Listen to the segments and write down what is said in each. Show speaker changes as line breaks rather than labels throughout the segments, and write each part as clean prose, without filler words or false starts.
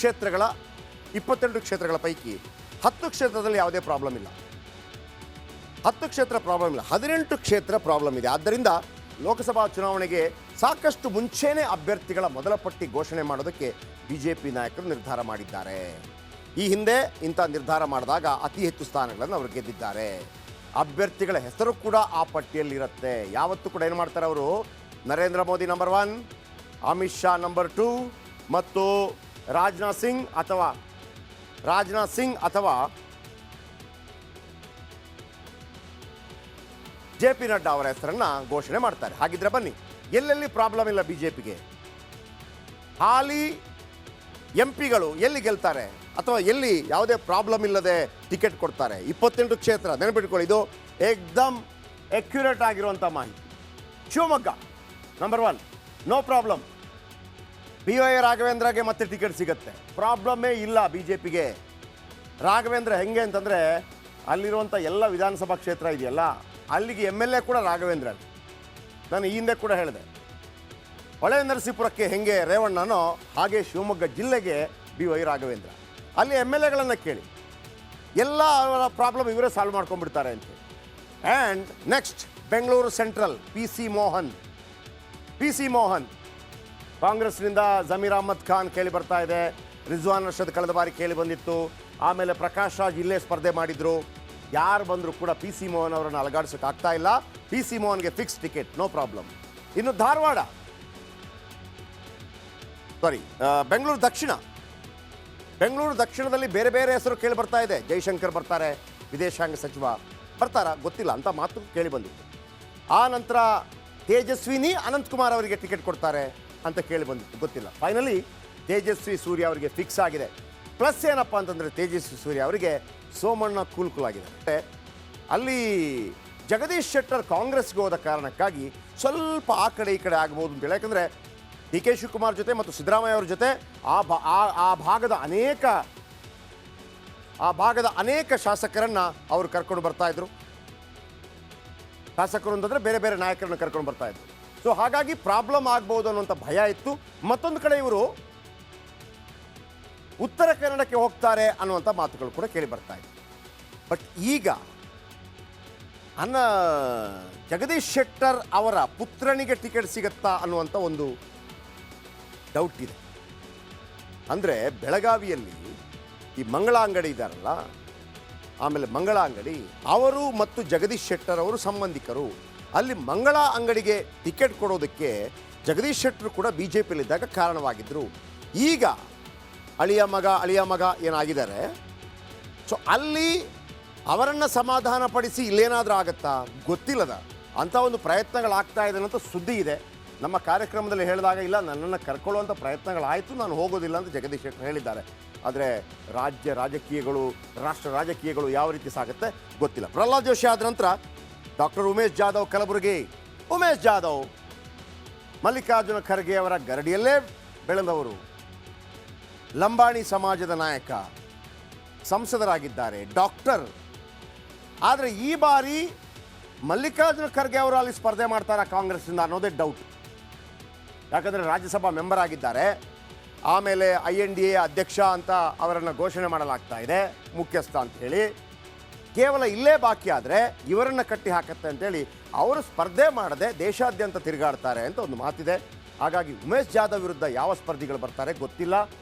ಕ್ಷೇತ್ರಗಳ ಪೈಕಿ 10 ಕ್ಷೇತ್ರದಲ್ಲಿ ಯಾವುದೇ ಪ್ರಾಬ್ಲಮ್ ಇಲ್ಲ. 10 ಕ್ಷೇತ್ರ ಪ್ರಾಬ್ಲಮ್ ಇಲ್ಲ, 18 ಕ್ಷೇತ್ರ ಪ್ರಾಬ್ಲಮ್ ಇದೆ. ಆದ್ದರಿಂದ ಲೋಕಸಭಾ ಚುನಾವಣೆಗೆ ಸಾಕಷ್ಟು ಮುಂಚೆನೇ ಅಭ್ಯರ್ಥಿಗಳ ಮೊದಲ ಪಟ್ಟಿ ಘೋಷಣೆ ಮಾಡೋದಕ್ಕೆ ಬಿಜೆಪಿ ನಾಯಕರು ನಿರ್ಧಾರ ಮಾಡಿದ್ದಾರೆ. ಈ ಹಿಂದೆ ಇಂಥ ನಿರ್ಧಾರ ಮಾಡಿದಾಗ ಅತಿ ಹೆಚ್ಚು ಸ್ಥಾನಗಳನ್ನು ಅವರು ಗೆದ್ದಿದ್ದಾರೆ. ಅಭ್ಯರ್ಥಿಗಳ ಹೆಸರು ಕೂಡ ಆ ಪಟ್ಟಿಯಲ್ಲಿರುತ್ತೆ. ಯಾವತ್ತೂ ಕೂಡ ಏನು ಮಾಡ್ತಾರೆ ಅವರು, ನರೇಂದ್ರ ಮೋದಿ ನಂಬರ್ 1, ಅಮಿತ್ ಶಾ ನಂಬರ್ 2 ಮತ್ತು ರಾಜನಾಥ್ ಸಿಂಗ್ ಅಥವಾ ಜೆ ಪಿ ನಡ್ಡಾ ಅವರ ಹೆಸರನ್ನು ಘೋಷಣೆ ಮಾಡ್ತಾರೆ. ಹಾಗಿದ್ರೆ ಬನ್ನಿ, ಎಲ್ಲೆಲ್ಲಿ ಪ್ರಾಬ್ಲಮ್ ಇಲ್ಲ ಬಿಜೆಪಿಗೆ, ಹಾಲಿ ಎಂಪಿಗಳು ಎಲ್ಲಿ ಗೆಲ್ತಾರೆ ಅಥವಾ ಎಲ್ಲಿ ಯಾವುದೇ ಪ್ರಾಬ್ಲಮ್ ಇಲ್ಲದೆ ಟಿಕೆಟ್ ಕೊಡ್ತಾರೆ. 28 ಕ್ಷೇತ್ರ ನೆನಪಿಟ್ಕೊಳ್ಳಿ, ಇದು ಏಕ್ದಮ್ ಅಕ್ಯುರೇಟ್ ಆಗಿರುವಂಥ ಮಾಹಿತಿ. Shivamogga number 1, no problem. BY ರಾಘವೇಂದ್ರಗೆ ಮತ್ತೆ ಟಿಕೆಟ್ ಸಿಗುತ್ತೆ, ಪ್ರಾಬ್ಲಮ್ಮೇ ಇಲ್ಲ ಬಿಜೆಪಿಗೆ. ರಾಘವೇಂದ್ರ ಹೆಂಗೆ ಅಂತಂದರೆ ಅಲ್ಲಿರುವಂಥ ಎಲ್ಲ ವಿಧಾನಸಭಾ ಕ್ಷೇತ್ರ ಇದೆಯಲ್ಲ, ಅಲ್ಲಿಗೆ MLA ಕೂಡ ರಾಘವೇಂದ್ರ. ನಾನು ಈ ಹಿಂದೆ ಕೂಡ ಹೇಳಿದೆ, ಹೊಳೆನರಸೀಪುರಕ್ಕೆ ಹೆಂಗೆ ರೇವಣ್ಣನೋ ಹಾಗೆ ಶಿವಮೊಗ್ಗ ಜಿಲ್ಲೆಗೆ BY ರಾಘವೇಂದ್ರ. ಅಲ್ಲಿ MLAಗಳನ್ನು ಕೇಳಿ, ಎಲ್ಲ ಅವರ ಪ್ರಾಬ್ಲಮ್ ಇವರೇ ಸಾಲ್ವ್ ಮಾಡ್ಕೊಂಡ್ಬಿಡ್ತಾರೆ ಅಂತ. And next Bengaluru central PC Mohan ಕಾಂಗ್ರೆಸ್ನಿಂದ ಜಮೀರ್ ಅಹ್ಮದ್ ಖಾನ್ ಕೇಳಿ ಬರ್ತಾ ಇದೆ. ರಿಜ್ವಾನ್ ಅರ್ಷದ್ ಕಳೆದ ಬಾರಿ ಕೇಳಿ ಬಂದಿತ್ತು. ಆಮೇಲೆ ಪ್ರಕಾಶ್ ರಾಜ್ ಇಲ್ಲೇ ಸ್ಪರ್ಧೆ ಮಾಡಿದ್ರು. ಯಾರು ಬಂದರೂ ಕೂಡ PC ಮೋಹನ್ ಅವರನ್ನು ಅಲಗಾಡಿಸೋಕ್ಕಾಗ್ತಾ ಇಲ್ಲ. PC ಮೋಹನ್ಗೆ ಫಿಕ್ಸ್ ಟಿಕೆಟ್, ನೋ ಪ್ರಾಬ್ಲಮ್. ಇನ್ನು ಬೆಂಗಳೂರು ದಕ್ಷಿಣದಲ್ಲಿ ಬೇರೆ ಬೇರೆ ಹೆಸರು ಕೇಳಿ ಬರ್ತಾ ಇದೆ. ಜೈಶಂಕರ್ ಬರ್ತಾರೆ, ವಿದೇಶಾಂಗ ಸಚಿವ ಬರ್ತಾರಾ ಗೊತ್ತಿಲ್ಲ ಅಂತ ಮಾತು ಕೇಳಿ ಬಂದಿತ್ತು. ಆ ನಂತರ ತೇಜಸ್ವಿನಿ ಅನಂತಕುಮಾರ್ ಅವರಿಗೆ ಟಿಕೆಟ್ ಕೊಡ್ತಾರೆ ಅಂತ ಕೇಳಿ ಬಂದಿತ್ತು, ಗೊತ್ತಿಲ್ಲ. ಫೈನಲಿ ತೇಜಸ್ವಿ ಸೂರ್ಯ ಅವರಿಗೆ ಫಿಕ್ಸ್ ಆಗಿದೆ. ಪ್ಲಸ್ ಏನಪ್ಪ ಅಂತಂದರೆ ತೇಜಸ್ವಿ ಸೂರ್ಯ ಅವರಿಗೆ ಸೋಮಣ್ಣ ಕೂಲ್ಕುಲಾಗಿದೆ. ಅಲ್ಲಿ ಜಗದೀಶ್ ಶೆಟ್ಟರ್ ಕಾಂಗ್ರೆಸ್ಗೆ ಹೋದ ಕಾರಣಕ್ಕಾಗಿ ಸ್ವಲ್ಪ ಆ ಕಡೆ ಈ ಕಡೆ ಆಗ್ಬೋದು ಅಂತೇಳಿ. ಯಾಕಂದರೆ DK ಶಿವಕುಮಾರ್ ಜೊತೆ ಮತ್ತು ಸಿದ್ದರಾಮಯ್ಯ ಅವ್ರ ಜೊತೆ ಆ ಭಾಗದ ಅನೇಕ ಶಾಸಕರನ್ನು ಅವರು ಕರ್ಕೊಂಡು ಬರ್ತಾಯಿದ್ರು. ಶಾಸಕರು ಅಂತಂದರೆ ಬೇರೆ ಬೇರೆ ನಾಯಕರನ್ನು ಕರ್ಕೊಂಡು ಬರ್ತಾಯಿದ್ರು. ಸೊ ಹಾಗಾಗಿ ಪ್ರಾಬ್ಲಮ್ ಆಗ್ಬೋದು ಅನ್ನುವಂಥ ಭಯ ಇತ್ತು. ಮತ್ತೊಂದು ಕಡೆ ಇವರು ಉತ್ತರ ಕನ್ನಡಕ್ಕೆ ಹೋಗ್ತಾರೆ ಅನ್ನುವಂಥ ಮಾತುಗಳು ಕೂಡ ಕೇಳಿ ಬರ್ತಾ ಇತ್ತು. ಬಟ್ ಈಗ ಜಗದೀಶ್ ಶೆಟ್ಟರ್ ಅವರ ಪುತ್ರನಿಗೆ ಟಿಕೆಟ್ ಸಿಗುತ್ತಾ ಅನ್ನುವಂಥ ಒಂದು ಡೌಟ್ ಇದೆ. ಅಂದರೆ ಬೆಳಗಾವಿಯಲ್ಲಿ ಈ ಮಂಗಳ ಅಂಗಡಿ ಇದ್ದಾರಲ್ಲ, ಆಮೇಲೆ ಮಂಗಳ ಅಂಗಡಿ ಅವರು ಮತ್ತು ಜಗದೀಶ್ ಶೆಟ್ಟರ್ ಅವರು ಸಂಬಂಧಿಕರು. ಅಲ್ಲಿ ಮಂಗಳ ಅಂಗಡಿಗೆ ಟಿಕೆಟ್ ಕೊಡೋದಕ್ಕೆ ಜಗದೀಶ್ ಶೆಟ್ಟರ್ ಕೂಡ BJPಯಲ್ಲಿದ್ದಾಗ ಕಾರಣವಾಗಿದ್ದರು. ಈಗ ಅಳಿಯ ಮಗ ಏನಾಗಿದ್ದಾರೆ, ಸೊ ಅಲ್ಲಿ ಅವರನ್ನು ಸಮಾಧಾನಪಡಿಸಿ ಇಲ್ಲೇನಾದರೂ ಆಗುತ್ತಾ ಗೊತ್ತಿಲ್ಲದ ಅಂಥ ಒಂದು ಪ್ರಯತ್ನಗಳಾಗ್ತಾ ಇದೆ ಅನ್ನೋಂಥ ಸುದ್ದಿ ಇದೆ. ನಮ್ಮ ಕಾರ್ಯಕ್ರಮದಲ್ಲಿ ಹೇಳಿದಾಗ ಇಲ್ಲ ನನ್ನನ್ನು ಕರ್ಕೊಳ್ಳುವಂಥ ಪ್ರಯತ್ನಗಳಾಯಿತು, ನಾನು ಹೋಗೋದಿಲ್ಲ ಅಂತ ಜಗದೀಶ್ ಶೆಟ್ಟರ್ ಹೇಳಿದ್ದಾರೆ. ಆದರೆ ರಾಷ್ಟ್ರ ರಾಜಕೀಯಗಳು ಯಾವ ರೀತಿ ಸಾಗುತ್ತೆ ಗೊತ್ತಿಲ್ಲ. ಪ್ರಹ್ಲಾದ್ ಜೋಶಿ ಆದ ನಂತರ ಡಾಕ್ಟರ್ ಉಮೇಶ್ ಜಾಧವ್ ಕಲಬುರಗಿ. ಉಮೇಶ್ ಜಾಧವ್ ಮಲ್ಲಿಕಾರ್ಜುನ ಖರ್ಗೆ ಅವರ ಗರಡಿಯಲ್ಲೇ ಬೆಳೆದವರು, ಲಂಬಾಣಿ ಸಮಾಜದ ನಾಯಕ, ಸಂಸದರಾಗಿದ್ದಾರೆ, ಡಾಕ್ಟರ್. ಆದರೆ ಈ ಬಾರಿ ಮಲ್ಲಿಕಾರ್ಜುನ ಖರ್ಗೆ ಅವರು ಅಲ್ಲಿ ಸ್ಪರ್ಧೆ ಮಾಡ್ತಾರಾ ಕಾಂಗ್ರೆಸ್ನಿಂದ ಅನ್ನೋದೇ ಡೌಟ್. ಯಾಕಂದರೆ ರಾಜ್ಯಸಭಾ ಮೆಂಬರ್ ಆಗಿದ್ದಾರೆ. ಆಮೇಲೆ INDA ಅಧ್ಯಕ್ಷ ಅಂತ ಅವರನ್ನು ಘೋಷಣೆ ಮಾಡಲಾಗ್ತಾ ಇದೆ, ಮುಖ್ಯಸ್ಥ ಅಂತ ಹೇಳಿ. ಕೇವಲ ಇಲ್ಲೇ ಬಾಕಿ ಆದರೆ ಇವರನ್ನು ಕಟ್ಟಿ ಹಾಕತ್ತೆ ಅಂತೇಳಿ ಅವರು ಸ್ಪರ್ಧೆ ಮಾಡದೆ ದೇಶಾದ್ಯಂತ ತಿರುಗಾಡ್ತಾರೆ ಅಂತ ಒಂದು ಮಾತಿದೆ. ಹಾಗಾಗಿ ಉಮೇಶ್ ಜಾಧವ್ ವಿರುದ್ಧ ಯಾವ ಸ್ಪರ್ಧಿಗಳು ಬರ್ತಾರೆ ಗೊತ್ತಿಲ್ಲ.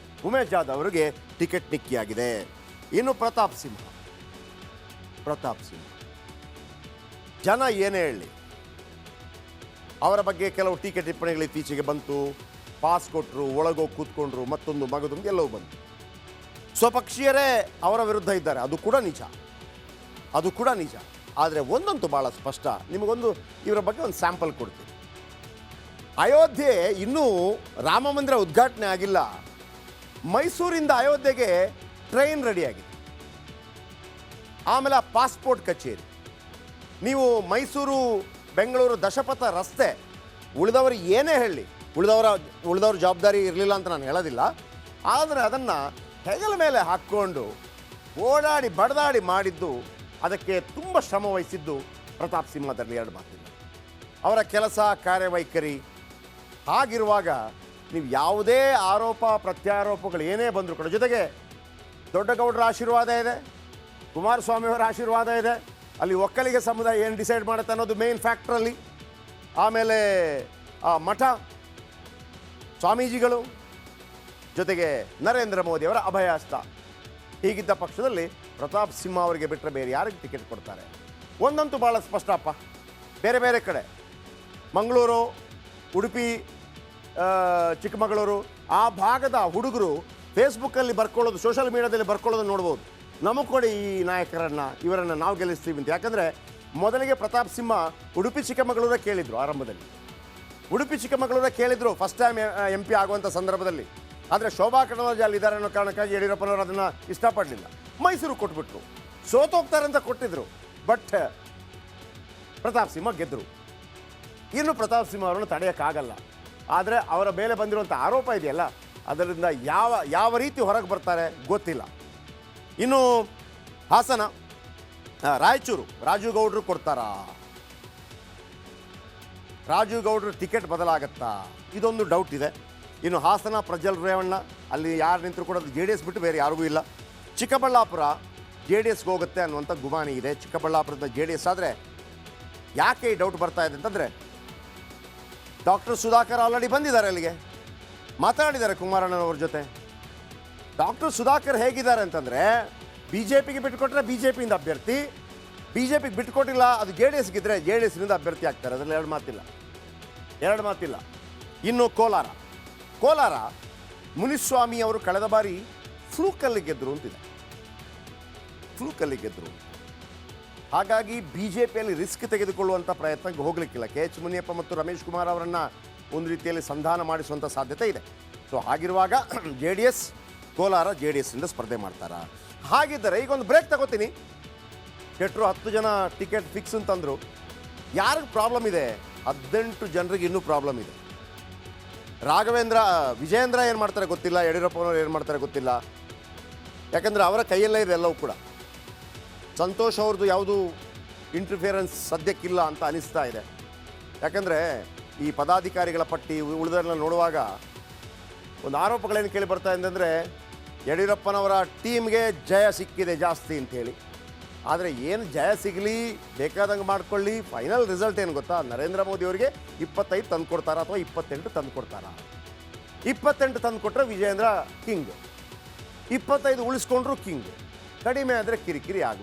ಉಮೇಶ್ ಜಾಧವ್ ಅವರಿಗೆ ಟಿಕೆಟ್ ನಿಕ್ಕಿಯಾಗಿದೆ. ಇನ್ನು ಪ್ರತಾಪ್ ಸಿಂಹ ಜನ ಏನೇ ಹೇಳಿ ಅವರ ಬಗ್ಗೆ ಕೆಲವು ಟೀಕೆ ಟಿಪ್ಪಣಿಗಳು ಇತ್ತೀಚೆಗೆ ಬಂತು. ಪಾಸ್ ಕೊಟ್ಟರು, ಒಳಗೋಗಿ ಕೂತ್ಕೊಂಡ್ರು, ಮತ್ತೊಂದು ಮಗದೊಂದು ಎಲ್ಲವೂ ಬಂತು. ಸ್ವಪಕ್ಷೀಯರೇ ಅವರ ವಿರುದ್ಧ ಇದ್ದಾರೆ, ಅದು ಕೂಡ ನಿಜ. ಆದರೆ ಒಂದಂತೂ ಭಾಳ ಸ್ಪಷ್ಟ, ನಿಮಗೊಂದು ಇವರ ಬಗ್ಗೆ ಒಂದು ಸ್ಯಾಂಪಲ್ ಕೊಡ್ತೀನಿ. ಅಯೋಧ್ಯೆ ಇನ್ನೂ ರಾಮ ಮಂದಿರ ಉದ್ಘಾಟನೆ ಆಗಿಲ್ಲ. ಮೈಸೂರಿಂದ ಅಯೋಧ್ಯೆಗೆ ಟ್ರೈನ್ ರೆಡಿಯಾಗಿದೆ. ಆಮೇಲೆ ಪಾಸ್ಪೋರ್ಟ್ ಕಚೇರಿ. ನೀವು ಮೈಸೂರು ಬೆಂಗಳೂರು ದಶಪಥ ರಸ್ತೆ ಉಳಿದವರು ಏನೇ ಹೇಳಿ, ಉಳಿದವ್ರ ಜವಾಬ್ದಾರಿ ಇರಲಿಲ್ಲ ಅಂತ ನಾನು ಹೇಳೋದಿಲ್ಲ. ಆದರೆ ಅದನ್ನು ಹೆಗಲ ಮೇಲೆ ಹಾಕ್ಕೊಂಡು ಓಡಾಡಿ ಬಡದಾಡಿ ಮಾಡಿದ್ದು, ಅದಕ್ಕೆ ತುಂಬ ಶ್ರಮ ವಹಿಸಿದ್ದು ಪ್ರತಾಪ್ ಸಿಂಹದಲ್ಲಿ ಎರಡು ಮಾತಿಲ್ಲ. ಅವರ ಕೆಲಸ ಕಾರ್ಯವೈಖರಿ. ಹಾಗಿರುವಾಗ ನೀವು ಯಾವುದೇ ಆರೋಪ ಪ್ರತ್ಯಾರೋಪಗಳು ಏನೇ ಬಂದರೂ ಕೂಡ, ಜೊತೆಗೆ ದೊಡ್ಡಗೌಡರ ಆಶೀರ್ವಾದ ಇದೆ, ಕುಮಾರಸ್ವಾಮಿಯವರ ಆಶೀರ್ವಾದ ಇದೆ, ಅಲ್ಲಿ ಒಕ್ಕಲಿಗ ಸಮುದಾಯ ಏನು ಡಿಸೈಡ್ ಮಾಡುತ್ತೆ ಅನ್ನೋದು ಮೇನ್ ಫ್ಯಾಕ್ಟ್ರಲ್ಲಿ, ಆಮೇಲೆ ಆ ಮಠ ಸ್ವಾಮೀಜಿಗಳು, ಜೊತೆಗೆ ನರೇಂದ್ರ ಮೋದಿಯವರ ಅಭಯಹಸ್ತ. ಹೀಗಿದ್ದ ಪಕ್ಷದಲ್ಲಿ ಪ್ರತಾಪ್ ಸಿಂಹ ಅವರಿಗೆ ಬಿಟ್ಟರೆ ಬೇರೆ ಯಾರಿಗೆ ಟಿಕೆಟ್ ಕೊಡ್ತಾರೆ? ಒಂದಂತೂ ಭಾಳ ಸ್ಪಷ್ಟಪ್ಪ, ಬೇರೆ ಬೇರೆ ಕಡೆ ಮಂಗಳೂರು, ಉಡುಪಿ, ಚಿಕ್ಕಮಗಳೂರು ಆ ಭಾಗದ ಹುಡುಗರು ಫೇಸ್ಬುಕ್ಕಲ್ಲಿ ಬರ್ಕೊಳ್ಳೋದು, ಸೋಷಿಯಲ್ ಮೀಡಿಯಾದಲ್ಲಿ ಬರ್ಕೊಳ್ಳೋದು ನೋಡ್ಬೋದು. ನಮಗೆ ಕೊಡಿ ಈ ನಾಯಕರನ್ನು, ಇವರನ್ನು ನಾವು ಗೆಲ್ಲಿಸ್ತೀವಿ ಅಂತ. ಯಾಕಂದರೆ ಮೊದಲಿಗೆ ಪ್ರತಾಪ್ ಸಿಂಹ ಉಡುಪಿ ಚಿಕ್ಕಮಗಳೂರೇ ಕೇಳಿದರು. ಆರಂಭದಲ್ಲಿ ಉಡುಪಿ ಚಿಕ್ಕಮಗಳೂರೇ ಕೇಳಿದರು ಫಸ್ಟ್ ಟೈಮ್ MP ಆಗುವಂಥ ಸಂದರ್ಭದಲ್ಲಿ. ಆದರೆ ಶೋಭಾ ಕರಂದ್ಲಾಜೆ ಅಲ್ಲಿದ್ದಾರೆ ಅನ್ನೋ ಕಾರಣಕ್ಕಾಗಿ ಯಡಿಯೂರಪ್ಪನವರು ಅದನ್ನು ಇಷ್ಟಪಡಲಿಲ್ಲ. ಮೈಸೂರು ಕೊಟ್ಬಿಟ್ರು, ಸೋತೋಗ್ತಾರೆ ಅಂತ ಕೊಟ್ಟಿದ್ರು. ಬಟ್ ಪ್ರತಾಪ್ ಸಿಂಹ ಗೆದ್ದರು. ಇನ್ನು ಪ್ರತಾಪ್ ಸಿಂಹ ಅವರನ್ನು ತಡೆಯೋಕ್ಕಾಗಲ್ಲ. ಆದರೆ ಅವರ ಮೇಲೆ ಬಂದಿರುವಂಥ ಆರೋಪ ಇದೆಯಲ್ಲ, ಅದರಿಂದ ಯಾವ ರೀತಿ ಹೊರಗೆ ಬರ್ತಾರೆ ಗೊತ್ತಿಲ್ಲ. ಇನ್ನು ಹಾಸನ, ರಾಯಚೂರು ರಾಜು ಗೌಡ್ರು ಕೊಡ್ತಾರಾ? ರಾಜು ಗೌಡ್ರು ಟಿಕೆಟ್ ಬದಲಾಗತ್ತಾ? ಇದೊಂದು ಡೌಟ್ ಇದೆ. ಇನ್ನು ಹಾಸನ ಪ್ರಜ್ವಲ್ ರೇವಣ್ಣ, ಅಲ್ಲಿ ಯಾರು ನಿಂತರೂ ಕೂಡ ಅದು JDS ಬಿಟ್ಟು ಬೇರೆ ಯಾರಿಗೂ ಇಲ್ಲ. ಚಿಕ್ಕಬಳ್ಳಾಪುರ JDSಗೆ ಹೋಗುತ್ತೆ ಅನ್ನುವಂಥ ಗುಮಾನಿ ಇದೆ. ಚಿಕ್ಕಬಳ್ಳಾಪುರದ JDS ಆದರೆ ಯಾಕೆ ಈ ಡೌಟ್ ಬರ್ತಾ ಇದೆ ಅಂತಂದರೆ, ಡಾಕ್ಟರ್ ಸುಧಾಕರ್ ಆಲ್ರೆಡಿ ಬಂದಿದ್ದಾರೆ ಅಲ್ಲಿಗೆ, ಮಾತಾಡಿದ್ದಾರೆ ಕುಮಾರಣ್ಣನವ್ರ ಜೊತೆ. ಡಾಕ್ಟರ್ ಸುಧಾಕರ್ ಹೇಗಿದ್ದಾರೆ ಅಂತಂದರೆ, BJPಗೆ ಬಿಟ್ಟುಕೊಟ್ರೆ BJPಯಿಂದ ಅಭ್ಯರ್ಥಿ, BJPಗೆ ಬಿಟ್ಟುಕೊಟ್ಟಿಲ್ಲ ಅದು JDSಗಿದ್ರೆ JDSನಿಂದ ಅಭ್ಯರ್ಥಿ ಆಗ್ತಾರೆ. ಅದರಲ್ಲಿ ಎರಡು ಮಾತಿಲ್ಲ. ಇನ್ನು ಕೋಲಾರ ಮುನಿಸ್ವಾಮಿ ಅವರು ಕಳೆದ ಬಾರಿ ಫ್ಲೂಕಲ್ಲಿ ಗೆದ್ದರು ಅಂತಿದೆ. ಹಾಗಾಗಿ BJPಯಲ್ಲಿ ರಿಸ್ಕ್ ತೆಗೆದುಕೊಳ್ಳುವಂಥ ಪ್ರಯತ್ನಕ್ಕೆ ಹೋಗಲಿಕ್ಕಿಲ್ಲ. KH ಮುನಿಯಪ್ಪ ಮತ್ತು ರಮೇಶ್ ಕುಮಾರ್ ಅವರನ್ನು ಒಂದು ರೀತಿಯಲ್ಲಿ ಸಂಧಾನ ಮಾಡಿಸುವಂಥ ಸಾಧ್ಯತೆ ಇದೆ. ಸೊ ಹಾಗಿರುವಾಗ ಕೋಲಾರ JDSನಿಂದ ಸ್ಪರ್ಧೆ ಮಾಡ್ತಾರಾ? ಹಾಗಿದ್ದರೆ ಈಗ ಒಂದು ಬ್ರೇಕ್ ತಗೋತೀನಿ. ಶೆಟ್ರು 10 ಜನ ಟಿಕೆಟ್ ಫಿಕ್ಸ್ ಅಂತಂದರು. ಯಾರಿಗೆ ಪ್ರಾಬ್ಲಮ್ ಇದೆ? 18 ಜನರಿಗೆ ಇನ್ನೂ ಪ್ರಾಬ್ಲಮ್ ಇದೆ. ವಿಜಯೇಂದ್ರ ಏನು ಮಾಡ್ತಾರೆ ಗೊತ್ತಿಲ್ಲ, ಯಡಿಯೂರಪ್ಪನವ್ರು ಏನು ಮಾಡ್ತಾರೆ ಗೊತ್ತಿಲ್ಲ. ಯಾಕಂದರೆ ಅವರ ಕೈಯಲ್ಲೇ ಇದೆ ಎಲ್ಲವೂ ಕೂಡ. ಸಂತೋಷ್ ಅವ್ರದ್ದು ಯಾವುದು ಇಂಟರ್ಫಿಯರೆನ್ಸ್ ಸದ್ಯಕ್ಕಿಲ್ಲ ಅಂತ ಅನಿಸ್ತಾ ಇದೆ. ಯಾಕಂದರೆ ಈ ಪದಾಧಿಕಾರಿಗಳ ಪಟ್ಟಿ ಉಳಿದೆಲ್ಲ ನೋಡುವಾಗ ಒಂದು ಆರೋಪಗಳೇನು ಕೇಳಿ ಬರ್ತಾ ಇದೆ ಅಂದರೆ, ಯಡಿಯೂರಪ್ಪನವರ ಟೀಮ್ಗೆ ಜಯ ಸಿಕ್ಕಿದೆ ಜಾಸ್ತಿ ಅಂಥೇಳಿ. ಆದರೆ ಏನು ಜಯ ಸಿಗಲಿ, ಬೇಕಾದಂಗೆ ಮಾಡ್ಕೊಳ್ಳಿ, ಫೈನಲ್ ರಿಸಲ್ಟ್ ಏನು ಗೊತ್ತಾ? ನರೇಂದ್ರ ಮೋದಿ ಅವರಿಗೆ 25 ತಂದು ಕೊಡ್ತಾರಾ ಅಥವಾ 28 ತಂದು ಕೊಡ್ತಾರಾ? 28 ತಂದು ಕೊಟ್ಟರೆ ವಿಜಯೇಂದ್ರ ಕಿಂಗ್, 25 ಉಳಿಸ್ಕೊಂಡ್ರು ಕಿಂಗ್, ಕಡಿಮೆ ಆದರೆ ಕಿರಿಕಿರಿ ಆಗುತ್ತೆ.